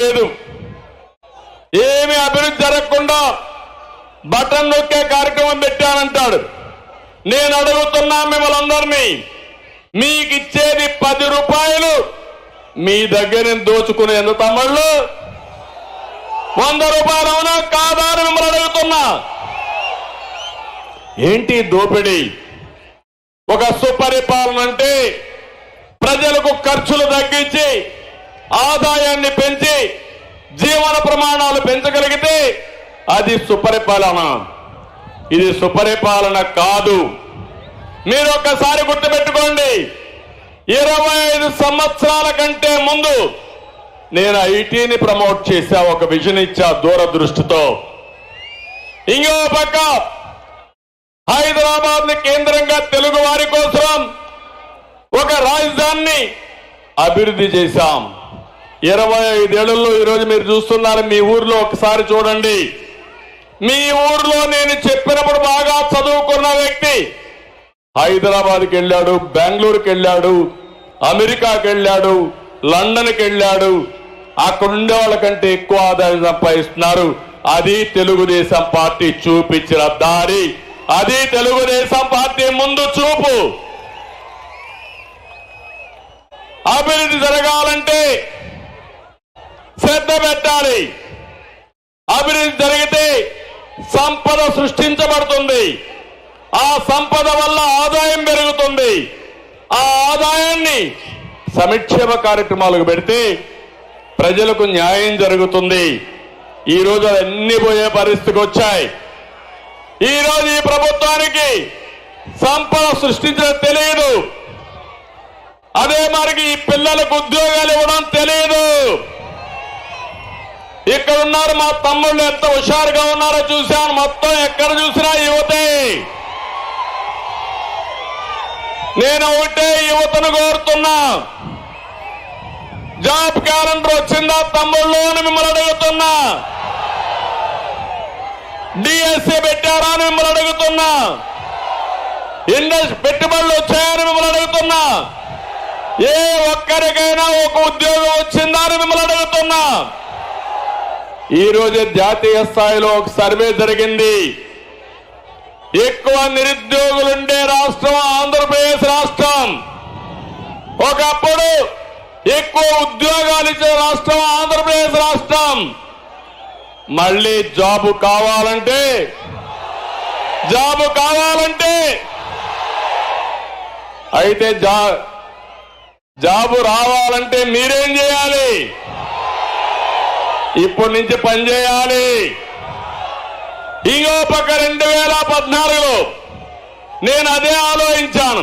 లేదు, ఏమి అభివృద్ధి జరగకుండా బటన్ నొక్కే కార్యక్రమం పెట్టానంటాడు. నేను అడుగుతున్నా మిమ్మల్ని అందరినీ, మీకు ఇచ్చేది 10 రూపాయలు, మీ దగ్గర దోచుకునేందుకు తమ్ముళ్ళు 100 రూపాయలు అవునా కాదా అని మిమ్మల్ని అడుగుతున్నా. ఏంటి దోపిడీ? ఒక సుపరిపాలన అంటే ప్రజలకు ఖర్చులు తగ్గించి ఆదాయాన్ని పెంచి జీవన ప్రమాణాలు పెంచగలిగితే అది సుపరిపాలన. ఇది సుపరిపాలన కాదు. మీరు ఒక్కసారి గుర్తుపెట్టుకోండి, 25 సంవత్సరాల కంటే ముందు నేను ఐటీని ప్రమోట్ చేశా, ఒక విజన్ ఇచ్చా దూరదృష్టితో. ఇంకో పక్క హైదరాబాద్ ని కేంద్రంగా తెలుగు వారి కోసం ఒక రాజధానిని అభివృద్ధి చేశాం. 25 ఏళ్లలో ఈరోజు మీరు చూస్తున్నారు. మీ ఊర్లో ఒకసారి చూడండి. మీ ఊర్లో నేను చెప్పినప్పుడు బాగా చదువుకున్న వ్యక్తి హైదరాబాద్కి వెళ్ళాడు, బెంగళూరుకి వెళ్ళాడు, అమెరికాకి వెళ్ళాడు, లండన్కి వెళ్ళాడు. అక్కడ ఉండే వాళ్ళకంటే ఎక్కువ ఆదాయం సంపాదిస్తున్నారు. అది తెలుగుదేశం పార్టీ చూపించిన దారి, అది తెలుగుదేశం పార్టీ ముందు చూపు. అభివృద్ధి జరగాలంటే శ్రద్ధ పెట్టాలి. అభివృద్ధి జరిగితే సంపద సృష్టించబడుతుంది. ఆ సంపద వల్ల ఆదాయం పెరుగుతుంది. ఆ ఆదాయాన్ని సంక్షేమ కార్యక్రమాలకు పెడితే ప్రజలకు న్యాయం జరుగుతుంది. ఈ రోజు అన్ని పోయే పరిస్థితికి వచ్చాయి. ఈ రోజు ఈ ప్రభుత్వానికి సంపద సృష్టించడం తెలియదు. అదే మరికి ఈ పిల్లలకు ఉద్యోగాలు ఇవ్వడం తెలియదు. ఇక్కడ ఉన్నారు మా తమ్ముళ్ళు, ఎంత హుషారుగా ఉన్నారో చూశాను. మొత్తం ఎక్కడ చూసినా యువతే. నేను ఒకటే యువతను కోరుతున్నా, జాబ్ క్యాలెండర్ వచ్చిందా తమ్ముళ్ళు అని మిమ్మల్ని అడుగుతున్నా. డిఎస్సీ పెట్టారా అని మిమ్మల్ని అడుగుతున్నా. పెట్టుబడులు వచ్చాయని మిమ్మల్ని అడుగుతున్నా. ఏ ఒక్కరికైనా ఒక ఉద్యోగం వచ్చిందా అని మిమ్మల్ని అడుగుతున్నా. ఈ రోజు జాతీయ స్థాయిలో ఒక సర్వే జరిగింది. ఎక్కువ నిరుద్యోగులుండే రాష్ట్రం ఆంధ్రప్రదేశ్ రాష్ట్రం. ఒకప్పుడు ఎక్కువ ఉద్యోగాలు ఇచ్చే రాష్ట్రం ఆంధ్రప్రదేశ్ రాష్ట్రం. మళ్ళీ జాబు కావాలంటే అయితే జాబు రావాలంటే మీరేం చేయాలి? ఇప్పటి నుంచి పనిచేయాలి. ఇంకో పక్క 2014లో నేను అదే ఆలోచించాను.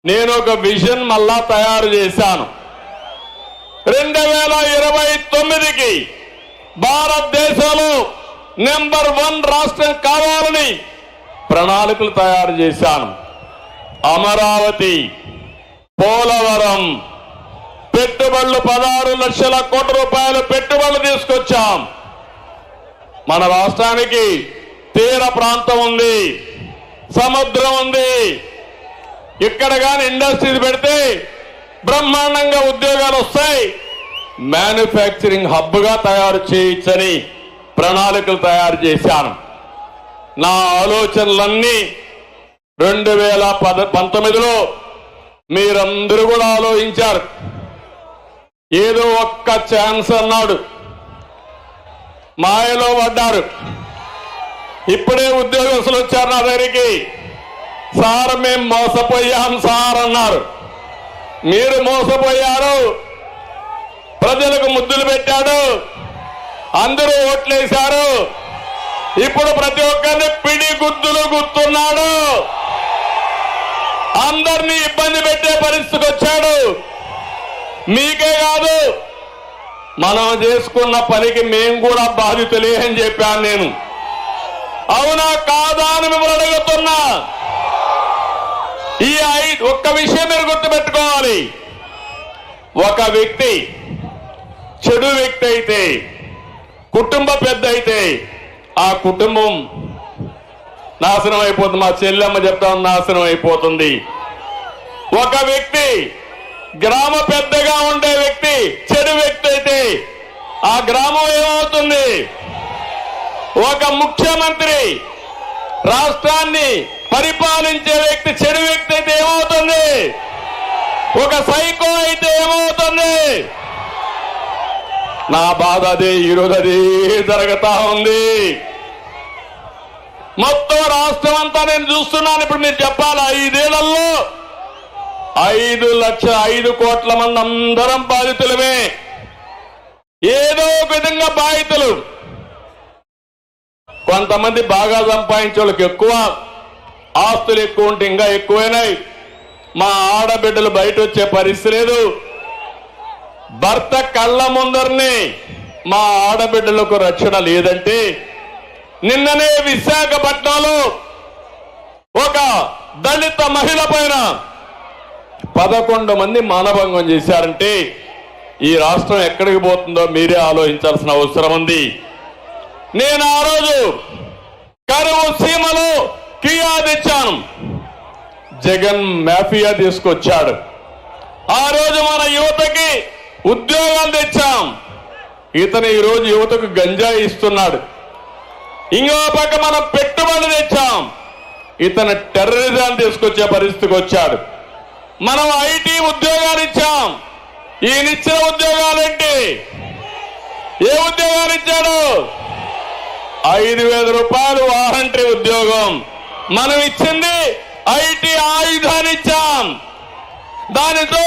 నేను ఒక విజన్ మళ్ళా తయారు చేశాను. 2029కి భారతదేశంలో నెంబర్ 1 రాష్ట్రం కావాలని ప్రణాళికలు తయారు చేశాను. అమరావతి, పోలవరం పెట్టుబడులు 16 లక్షల కోట్ల రూపాయలు పెట్టుబడులు తీసుకొచ్చాం. మన రాష్ట్రానికి తీర ప్రాంతం ఉంది, సముద్రం ఉంది. ఇక్కడ కానీ ఇండస్ట్రీస్ పెడితే బ్రహ్మాండంగా ఉద్యోగాలు వస్తాయి. మ్యానుఫ్యాక్చరింగ్ హబ్ గా తయారు చేయొచ్చని ప్రణాళికలు తయారు చేశాను. నా ఆలోచనలన్నీ 2019లో మీరందరూ కూడా ఆలోచించారు. ఏదో ఒక్క ఛాన్స్ అన్నాడు, మాయలో పడ్డారు. ఇప్పుడే ఉద్యోగస్తులు వచ్చారు నా దగ్గరికి. సార్ మేము మోసపోయాం సార్ అన్నారు. మీరు మోసపోయారు. ప్రజలకు ముద్దులు పెట్టాడు, అందరూ ఓట్లేశారు. ఇప్పుడు ప్రతి ఒక్కరిని పిడి గుద్దులు గుర్తున్నాడు. అందరినీ ఇబ్బంది పెట్టే పరిస్థితికి వచ్చాడు. మీకే కాదు, మనం చేసుకున్న పనికి మేము కూడా బాధితులే అని చెప్పాను నేను. అవునా కాదా అని మిమ్మల్ని అడుగుతున్నా. ఈ ఒక్క విషయం మీరు గుర్తుపెట్టుకోవాలి. ఒక వ్యక్తి చెడు వ్యక్తి అయితే, కుటుంబ పెద్ద అయితే ఆ కుటుంబం నాశనం అయిపోతుంది. మా చెల్లెమ్మ చెప్తాం, నాశనం అయిపోతుంది. ఒక వ్యక్తి గ్రామ పెద్దగా ఉండే వ్యక్తి చెడు వ్యక్తి అయితే ఆ గ్రామం ఏమవుతుంది? ఒక ముఖ్యమంత్రి రాష్ట్రాన్ని పరిపాలించే వ్యక్తి చెడు వ్యక్తి అయితే ఏమవుతుంది? ఒక సైకో అయితే ఏమవుతుంది? నా బాధ అదే. ఈరోజు అదే జరుగుతా ఉంది. మొత్తం రాష్ట్రం అంతా నేను చూస్తున్నాను. ఇప్పుడు మీరు చెప్పాలి, 5 ఏళ్లలో 5 కోట్ల మంది అందరం బాధితులమే. ఏదో ఒక విధంగా బాధితులు. కొంతమంది బాగా సంపాదించే వాళ్ళకి ఎక్కువ, ఆస్తులు ఎక్కువ ఉంటే ఇంకా ఎక్కువైనాయి. మా ఆడబిడ్డలు బయట వచ్చే పరిస్థితి లేదు. భర్త కళ్ళ ముందరనే మా ఆడబిడ్డలకు రక్షణ లేదంటే, నిన్ననే విశాఖపట్నంలో ఒక దళిత మహిళ పైన 11 మంది మానభంగం చేశారంటే ఈ రాష్ట్రం ఎక్కడికి పోతుందో మీరే ఆలోచించాల్సిన అవసరం ఉంది. నేను ఆ రోజు కరువు సీమలో కియా తెచ్చాను. జగన్ మాఫియా తీసుకొచ్చాడు. ఆ రోజు మన యువతకి ఉద్యోగాలు తెచ్చాం. ఇతను ఈ రోజు యువతకు గంజాయి ఇస్తున్నాడు. ఇంకో పక్క మనం పెట్టుబడులు తెచ్చాం. ఇతను టెర్రరిజం తీసుకొచ్చే పరిస్థితికి వచ్చాడు. మనం ఐటీ ఉద్యోగాలు ఇచ్చాం. ఈయనిచ్చిన ఉద్యోగాలేంటి? ఏ ఉద్యోగాలు ఇచ్చాడు? 5,000 రూపాయలు వాలంటరీ ఉద్యోగం. మనం ఇచ్చింది ఐటీ ఆయుధాన్ని ఇచ్చాం. దానితో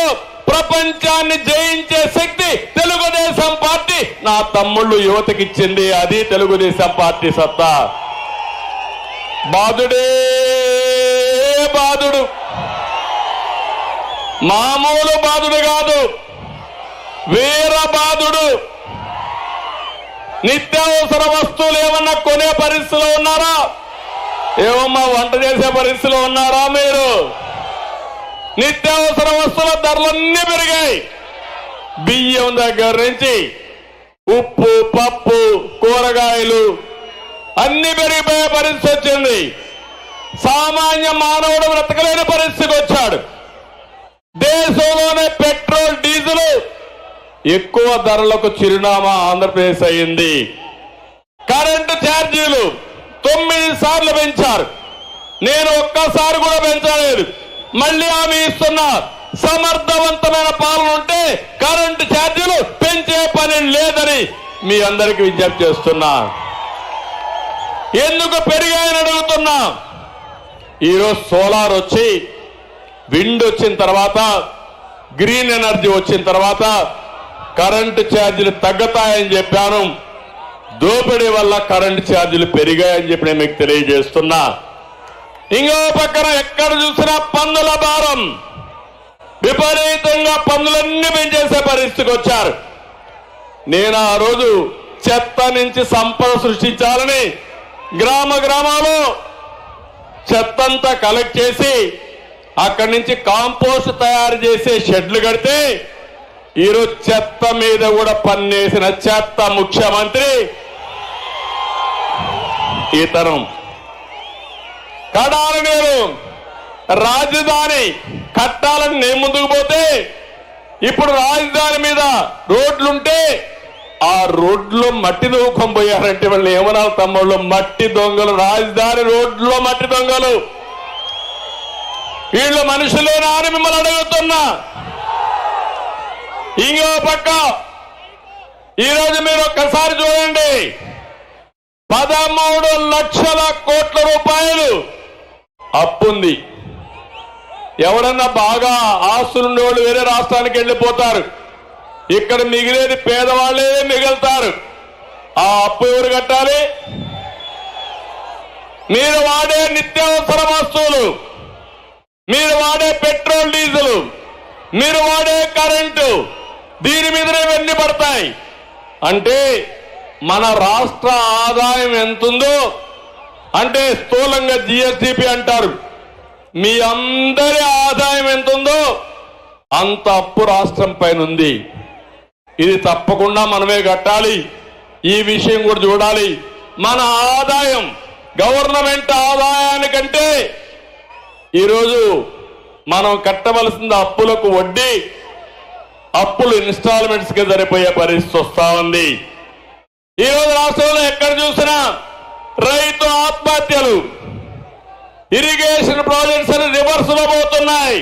ప్రపంచాన్ని జయించే శక్తి తెలుగుదేశం పార్టీ నా తమ్ముళ్ళు యువతకి ఇచ్చింది. అది తెలుగుదేశం పార్టీ సత్తా. బాధుడే బాధుడు, మామూలు బాధుడు కాదు, వీర బాధుడు. నిత్యావసర వస్తువులు ఏమన్నా కొనే పరిస్థితిలో ఉన్నారా? ఏమమ్మా వంట చేసే పరిస్థితిలో ఉన్నారా మీరు? నిత్యావసర వస్తువుల ధరలన్నీ పెరిగాయి. బియ్యం దగ్గర నుంచి ఉప్పు, పప్పు, కూరగాయలు అన్ని పెరిగిపోయే పరిస్థితి వచ్చింది. సామాన్య మానవుడు బ్రతకలేని పరిస్థితికి వచ్చాడు. దేశంలోనే పెట్రోల్, డీజిల్ ఎక్కువ ధరలకు చిరునామా ఆంధ్రప్రదేశ్ అయింది. కరెంటు ఛార్జీలు 9 సార్లు పెంచారు. నేను ఒక్కసారి కూడా పెంచలేదు. మళ్ళీ హామీ ఇస్తున్నా, సమర్థవంతమైన పాలన ఉంటే కరెంటు ఛార్జీలు పెంచే పని లేదని మీ అందరికీ విజ్ఞప్తి చేస్తున్నా. ఎందుకు పెరిగాయని అడుగుతున్నా. ఈరోజు సోలార్ వచ్చి, విండ్ వచ్చిన తర్వాత, గ్రీన్ ఎనర్జీ వచ్చిన తర్వాత కరెంటు ఛార్జీలు తగ్గుతాయని చెప్పాను. దోపిడీ వల్ల కరెంటు ఛార్జీలు పెరిగాయని చెప్పి నేను మీకు తెలియజేస్తున్నా. ఇంకో పక్కన ఎక్కడ చూసినా పన్నుల భారం, విపరీతంగా పన్నులన్నీ పెంచేసే పరిస్థితికి వచ్చారు. నేను ఆ రోజు చెత్త నుంచి సంపద సృష్టించాలని గ్రామాల్లో చెత్తంతా కలెక్ట్ చేసి అక్కడి నుంచి కాంపోస్ట్ తయారు చేసే షెడ్లు కడితే ఈరోజు చెత్త మీద కూడా పన్నేసిన చెత్త ముఖ్యమంత్రి ఇతను. కడాలి నేను రాజధాని కట్టాలని నేను ముందుకు పోతే ఇప్పుడు రాజధాని మీద రోడ్లుంటే ఆ రోడ్లో మట్టి దూకం పోయారంటే వాళ్ళు ఏమన్నారు తమ్ముళ్ళు? మట్టి దొంగలు. రాజధాని రోడ్లో మట్టి దొంగలు. వీళ్ళు మనుషులేనా అని మిమ్మల్ని అడుగుతున్నా. ఇంకో పక్క ఈరోజు మీరు ఒక్కసారి చూడండి, 13 లక్షల కోట్ల రూపాయలు అప్పుంది. ఎవరన్నా బాగా ఆస్తులుండే వాళ్ళు వేరే రాష్ట్రానికి వెళ్ళిపోతారు. ఇక్కడ మిగిలేది పేదవాళ్లే మిగులుతారు. ఆ అప్పు ఎవరు కట్టాలి? మీరు వాడే నిత్యావసర వస్తువులు, మీరు వాడే పెట్రోల్, డీజిల్, మీరు వాడే కరెంటు, దీని మీదనే ఇవన్నీ పడతాయి. అంటే మన రాష్ట్ర ఆదాయం ఎంతుందో, అంటే స్థూలంగా జిఎస్డిపి అంటారు, మీ అందరి ఆదాయం ఎంతుందో అంత అప్పు రాష్ట్రం పైన ఉంది. ఇది తప్పకుండా మనమే కట్టాలి. ఈ విషయం కూడా చూడాలి. మన ఆదాయం గవర్నమెంట్ ఆదాయానికంటే ఈరోజు మనం కట్టవలసిన అప్పులకు వడ్డీ అప్పులు ఇన్స్టాల్మెంట్స్ కి సరిపోయే పరిస్థితి వస్తా ఉంది. ఈ రోజు రాష్ట్రంలో ఎక్కడ చూసినా రైతు ఆత్మహత్యలు, ఇరిగేషన్ ప్రాజెక్ట్స్ రివర్స్ లో పోతున్నాయి.